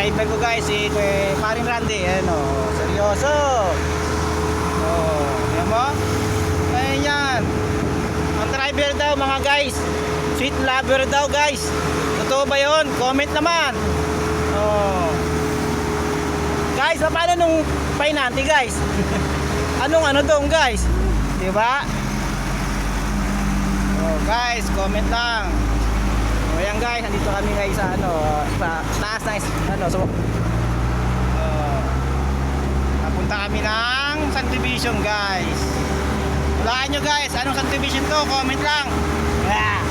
driver ko guys, si Paring Randy. Ayan o, seryoso. Ayan mo. Ayan yan. Ang driver daw mga guys, sweet lover daw guys. Totoo ba yun? Comment naman. Guys, paano nung painante guys? Anong ano doon guys? Diba? Guys, comment lang. Ayan guys, nandito kami guys sa ano, sa taas na ano, so napunta kami ng subdivision guys. Hulaan nyo guys, anong subdivision to? Comment lang. Yeah.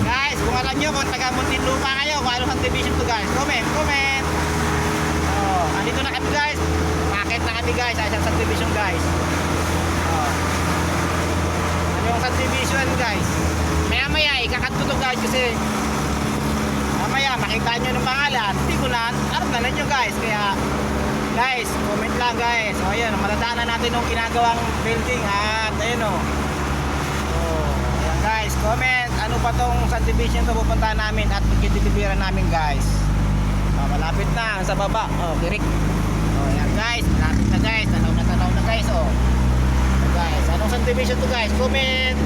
Guys, kung alam nyo kung taga Muntinlupa kayo, kung anong subdivision to guys, comment. Andito na kami guys. Market na kami guys sa isang subdivision guys. Ano yung subdivision guys? Maya ikakat ko to guys kasi mamaya makita nyo ng pangalan, hindi ko na alam na nyo guys. Kaya guys, comment lang guys. O ayun, matadaanan natin yung ginagawang building at ayun o. Ayan guys, comment ano pa tong subdivision to pupuntahan namin at magkititibiran namin guys. Malapit na sa baba. Kirik. Ayan guys, malapit na guys. Tanaw na guys. Guys, anong subdivision to guys? Comment.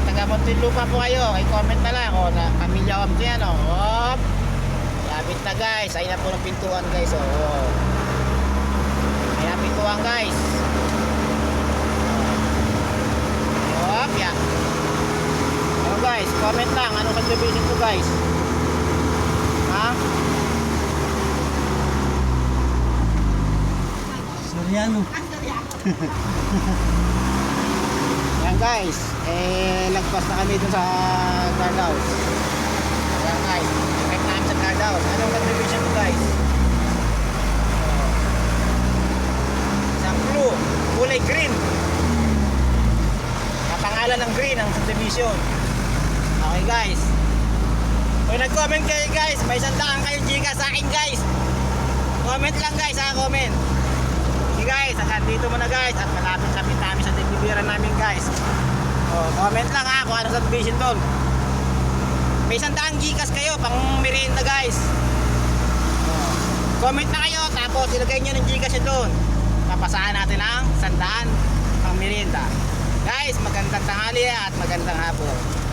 Taga Muntinlupa po kayo, ay comment na lang. Na pamilya ko yan. Malapit na guys. Ayun na po ng pintuan guys. Ayun na pintuan guys. Yeah. Guys, comment lang anong subdivision to guys. Ha? Soriano. Yan guys, lagpas na kami dun sa guardhouse. Yan guys, check namin sa guardhouse. Anong subdivision to guys? Isang blue, kulay green. Kapangalan ng green ang subdivision. Okay guys, kung nag-comment kayo guys, may 100 kayo Gcash sa akin guys. Comment lang guys ha, comment. Okay guys, hanggang dito muna guys. At malapit namin sa deliveran namin guys. Comment lang ha kung ano sa subdivision doon. May 100 Gcash kayo pang merienda guys. Comment na kayo, tapos ilagay nyo ng Gcash doon. Papasahan natin ang 100 pang merienda. Guys, magandang tanghali at magandang hapon.